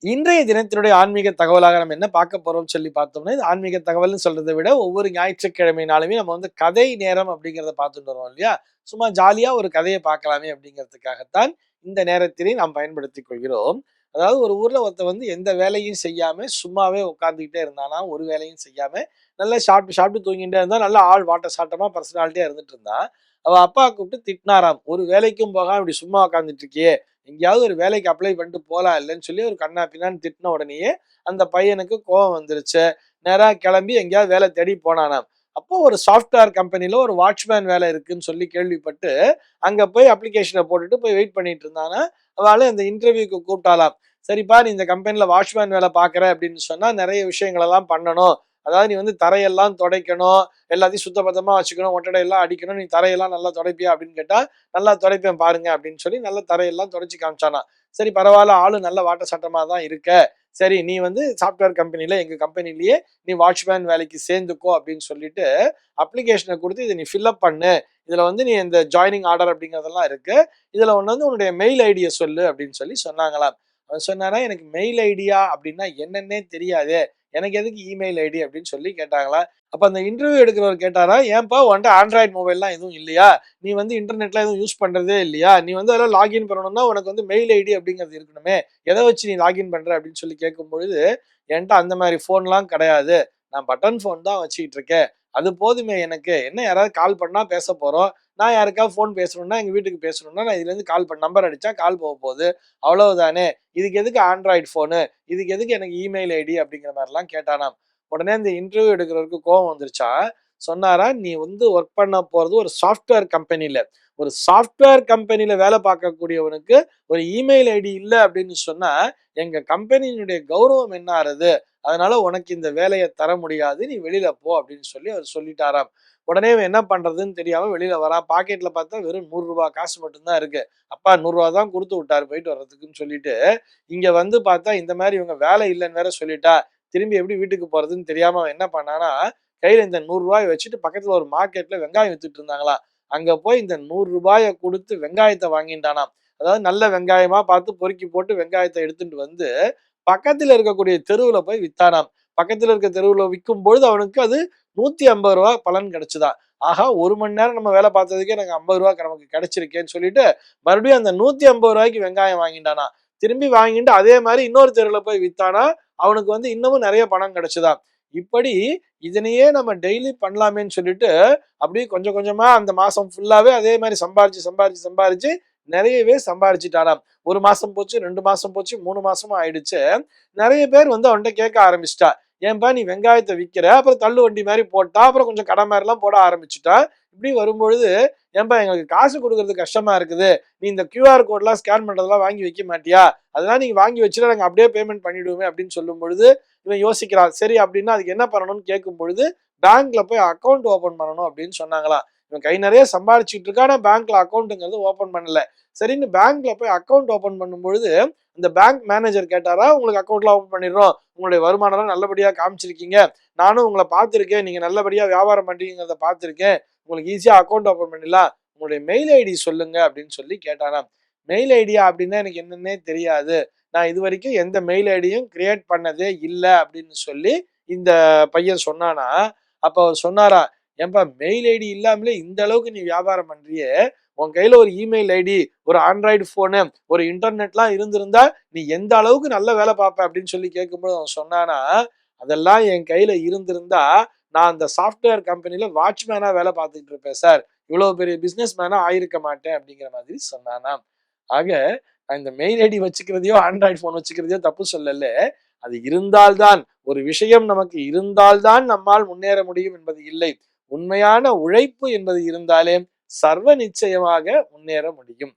இன்றைய தினத்தினுடைய ஆன்மீக தகவலாக நம்ம என்ன பார்க்க போறோம்னு சொல்லி பார்த்தோம்னா, இது ஆன்மீக தகவல்னு சொல்றதை விட ஒவ்வொரு ஞாயிற்றுக்கிழமைனாலுமே நம்ம வந்து கதை நேரம் அப்படிங்கிறத பார்த்துட்டு வரோம் இல்லையா? சும்மா ஜாலியா ஒரு கதையை பார்க்கலாமே அப்படிங்கிறதுக்காகத்தான் இந்த நேரத்தினை நாம் பயன்படுத்திக் கொள்கிறோம். அதாவது ஒரு ஊர்ல ஒருத்தன் வந்து எந்த வேலையும் செய்யாம சும்மாவே உட்கார்ந்துகிட்டே இருந்தானா, ஒரு வேலையும் செய்யாம நல்லா சாப்பிட்டு சாப்பிட்டு தூங்கிட்டே இருந்தா, நல்லா ஆள் வாட்ட சாட்டமா பர்சனாலிட்டியா இருந்துட்டு இருந்தான். அவ அப்பா கூப்பிட்டு திட்டினாராம். "ஒரு வேலைக்கும் போகாம இப்படி சும்மா உட்கார்ந்துட்டு இருக்கியே, எங்கேயாவது ஒரு வேலைக்கு அப்ளை பண்ணிட்டு போலாம் இல்லைன்னு சொல்லி ஒரு கண்ணா பின்னான்னு திட்டின உடனேயே அந்த பையனுக்கு கோவம் வந்துருச்சு. நேரா கிளம்பி எங்கேயாவது வேலை தேடி போனானாம். அப்போ ஒரு சாஃப்ட்வேர் கம்பெனில ஒரு வாட்ச்மேன் வேலை இருக்குன்னு சொல்லி கேள்விப்பட்டு அங்க போய் அப்ளிகேஷனை போட்டுட்டு போய் வெயிட் பண்ணிட்டு இருந்தானா. அவளை அந்த இன்டர்வியூக்கு கூப்பிட்டாலாம். சரிப்பா, நீ இந்த கம்பெனில வாட்ச்மேன் வேலை பாக்குற அப்படின்னு சொன்னா நிறைய விஷயங்கள் எல்லாம் பண்ணணும். அதாவது நீ வந்து தரையெல்லாம் துடைக்கணும், எல்லாத்தையும் சுத்தபத்தமா வச்சுக்கணும், ஒட்டடை எல்லாம் அடிக்கணும், நீ தரையெல்லாம் நல்லா துடைப்பியா அப்படின்னு கேட்டா, நல்லா துடைப்பேன் பாருங்க அப்படின்னு சொல்லி நல்ல தரையெல்லாம் துடைச்சு காமிச்சானா. சரி பரவாயில்ல, ஆளு நல்ல வாட்ட சட்டமா தான் இருக்க. சரி நீ வந்து சாஃப்ட்வேர் கம்பெனில எங்க கம்பெனிலேயே நீ வாட்ச்மேன் வேலைக்கு சேர்ந்துக்கோ அப்படின்னு சொல்லிட்டு அப்ளிகேஷனை கொடுத்து இதை நீ ஃபில்அப் பண்ணு. இதுல வந்து நீ இந்த ஜாயினிங் ஆர்டர் அப்படிங்கிறதெல்லாம் இருக்கு. இதுல ஒண்ணு வந்து உன்னுடைய மெயில் ஐடியை சொல்லு அப்படின்னு சொல்லி சொன்னாங்களாம். அவன் சொன்னாரா, எனக்கு மெயில் ஐடியா அப்படின்னா என்னன்னே தெரியாது, எனக்கு எதுக்கு இமெயில் ஐடி அப்படின்னு சொல்லி கேட்டாங்களா. அப்ப அந்த இன்டர்வியூ எடுக்கிறவர் கேட்டாரா, ஏன்பா உன்ட்ட ஆண்ட்ராய்டு மொபைல்லாம் எதுவும் இல்லையா, நீ வந்து இன்டர்நெட்லாம் எதுவும் யூஸ் பண்றதே இல்லையா, நீ வந்து அதெல்லாம் லாகின் பண்ணணும்னா உனக்கு வந்து மெயில் ஐடி அப்படிங்கிறது இருக்கணுமே, எதை வச்சு நீ லாகின் பண்ற அப்படின்னு சொல்லி கேட்கும் பொழுது, என்கிட்ட அந்த மாதிரி போன்லாம் கிடையாது, நான் பட்டன் போன் தான் வச்சுக்கிட்டு இருக்கேன், அது போதுமே எனக்கு, என்ன யாராவது கால் பண்ணா பேச போறோம், நான் யாருக்காவது போன் பேசணும்னா எங்க வீட்டுக்கு பேசணும்னா நான் இதுல இருந்து கால் பண்ண நம்பர் அடிச்சா கால் போக போகுது, அவ்வளவுதானே, இதுக்கு எதுக்கு ஆண்ட்ராய்டு போனு, இதுக்கு எதுக்கு எனக்கு இமெயில் ஐடி அப்படிங்கிற மாதிரிலாம் கேட்டானாம். உடனே இந்த இன்டர்வியூ எடுக்கிறவருக்கு கோவம் வந்துருச்சா. சொன்னாரா, நீ வந்து ஒர்க் பண்ண போறது ஒரு சாஃப்ட்வேர் கம்பெனில, ஒரு சாஃப்ட்வேர் கம்பெனில வேலை பார்க்கக்கூடியவனுக்கு ஒரு இமெயில் ஐடி இல்ல அப்படின்னு சொன்னா எங்க கம்பெனியினுடைய கௌரவம் என்ன ஆறுது, அதனால உனக்கு இந்த வேலையை தர முடியாது, நீ வெளியில போ அப்படின்னு சொல்லி அவர் சொல்லிட்டாராம். உடனே என்ன பண்றதுன்னு தெரியாம வெளியில வரா. பாக்கெட்ல பார்த்தா வெறும் 100 ரூபாய் காசு மட்டும்தான் இருக்கு. அப்பா 100 ரூபாய் தான் கொடுத்து விட்டாரு போயிட்டு வர்றதுக்குன்னு சொல்லிட்டு, இங்க வந்து பார்த்தா இந்த மாதிரி இவங்க வேலை இல்லைன்னு வேற சொல்லிட்டா, திரும்பி எப்படி வீட்டுக்கு போறதுன்னு தெரியாம அவன் என்ன பண்ணானா, கையில இந்த 100 ரூபாய் வச்சுட்டு பக்கத்துல ஒரு மார்க்கெட்ல வெங்காயம் வித்துட்டு இருந்தாங்களாம். அங்க போய் இந்த 100 ரூபாய கொடுத்து வெங்காயத்தை வாங்கிட்டானாம். அதாவது நல்ல வெங்காயமா பார்த்து பொறுக்கி போட்டு வெங்காயத்தை எடுத்துட்டு வந்து பக்கத்துல இருக்கக்கூடிய தெருவுல போய் வித்தானாம். பக்கத்துல இருக்க தெருவுல விற்கும் பொழுது அவனுக்கு அது 150 ரூபாய் பலன் கிடைச்சுதான். ஆஹா, 1 மணி நேரம் நம்ம வேலை பார்த்ததுக்கே எனக்கு 50 ரூபாய் நமக்கு கிடைச்சிருக்கேன்னு சொல்லிட்டு மறுபடியும் அந்த 150 ரூபாய்க்கு வெங்காயம் வாங்கிட்டானா. திரும்பி வாங்கிட்டு அதே மாதிரி இன்னொரு தெருவுல போய் வித்தானா. அவனுக்கு வந்து இன்னமும் நிறைய பணம் கிடைச்சுதான். இப்படி இதனையே நம்ம டெய்லி பண்ணலாமேன்னு சொல்லிட்டு அப்படியே கொஞ்சம் கொஞ்சமா அந்த மாசம் ஃபுல்லாவே அதே மாதிரி சம்பாரிச்சு சம்பாரிச்சு சம்பாரிச்சு நிறையவே சம்பாரிச்சுட்டானாம். 1 மாசம் போச்சு, 2 மாசம் போச்சு, 3 மாசமும் ஆயிடுச்சு. நிறைய பேர் வந்து அவன்கிட்ட கேட்க ஆரம்பிச்சுட்டா. ஏன்பா நீ வெங்காயத்தை விக்கிற, அப்புறம் தள்ளு வண்டி மாதிரி போட்டா, அப்புறம் கொஞ்சம் கடை மாதிரி எல்லாம் போட ஆரம்பிச்சுட்டா. இப்படி வரும்பொழுது, ஏன்பா எங்களுக்கு காசு கொடுக்கறது கஷ்டமா இருக்குது, நீ இந்த QR கோட்லாம் ஸ்கேன் பண்றதெல்லாம் வாங்கி வைக்க மாட்டியா, அதெல்லாம் நீங்க வாங்கி வச்சுட்டு நாங்க அப்படியே பேமெண்ட் பண்ணிடுவோமே அப்படின்னு சொல்லும் பொழுது இவன் யோசிக்கிறான். சரி அப்படின்னா அதுக்கு என்ன பண்ணணும்னு கேட்கும் பொழுது, பேங்க்ல போய் அக்கௌண்ட் ஓபன் பண்ணணும் அப்படின்னு சொன்னாங்களாம். இவன் கை நிறைய சம்பாரிச்சுட்டு இருக்கா, ஆனா பேங்க்ல அக்கௌண்ட்ங்கிறது ஓபன் பண்ணல. சரின்னு பேங்க்ல போய் அக்கௌண்ட் ஓபன் பண்ணும் பொழுது இந்த பேங்க் மேனேஜர் கேட்டாரா, உங்களுக்கு அக்கௌண்ட்லாம் ஓபன் பண்ணிடுறோம், உங்களுடைய வருமானம் நல்லபடியா காமிச்சிருக்கீங்க, நானும் உங்களை பார்த்திருக்கேன், நீங்க நல்லபடியா வியாபாரம் பண்றீங்கிறத பார்த்திருக்கேன், உங்களுக்கு ஈஸியா அக்கௌண்ட் ஓபன் பண்ணிடலாம், உங்களுடைய மெயில் ஐடி சொல்லுங்க அப்படின்னு சொல்லி கேட்டாராம். மெயில் ஐடியா அப்படின்னா எனக்கு என்னன்னே தெரியாது, நான் இது வரைக்கும் எந்த மெயில் ஐடியும் கிரியேட் பண்ணதே இல்லை அப்படின்னு சொல்லி இந்த பையன் சொன்னானா. அப்ப அவர் சொன்னாரா, ஏன்பா மெயில் ஐடி இல்லாமலே இந்த அளவுக்கு நீ வியாபாரம் பண்றியே, உன் கையில ஒரு இமெயில் ஐடி, ஒரு ஆண்ட்ராய்டு போனு, ஒரு இன்டர்நெட்லாம் இருந்திருந்தா நீ எந்த அளவுக்கு நல்ல வேலை பார்ப்ப அப்படின்னு சொல்லி கேட்கும்போது அவன் சொன்னானா, அதெல்லாம் என் கையில இருந்திருந்தா நான் அந்த சாஃப்ட்வேர் கம்பெனில வாட்ச்மேனா வேலை பார்த்துட்டு இருப்பேன் சார், இவ்வளவு பெரிய பிசினஸ் மேனா ஆயிருக்க மாட்டேன் அப்படிங்கிற மாதிரி சொன்னானாம். ஆக இந்த மெயில் ஐடி வச்சுக்கிறதையோ ஆண்ட்ராய்டு போன் வச்சுக்கிறதையோ தப்பு சொல்லல. அது இருந்தால்தான், ஒரு விஷயம் நமக்கு இருந்தால்தான் நம்மால் முன்னேற முடியும் என்பது இல்லை, உண்மையான உழைப்பு என்பது இருந்தாலே சர்வ நிச்சயமாக முன்னேற முடியும்.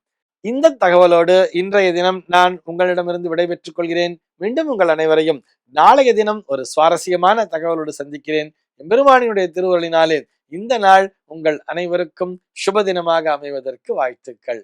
இந்த தகவலோடு இன்றைய தினம் நான் உங்களிடமிருந்து விடைபெற்றுக் கொள்கிறேன். மீண்டும் உங்கள் அனைவரையும் நாளைய தினம் ஒரு சுவாரஸ்யமான தகவலோடு சந்திக்கிறேன். எம்பெருமானியுடைய திருவருளினாலே இந்த நாள் உங்கள் அனைவருக்கும் சுப தினமாக அமைவதற்கு வாழ்த்துக்கள்.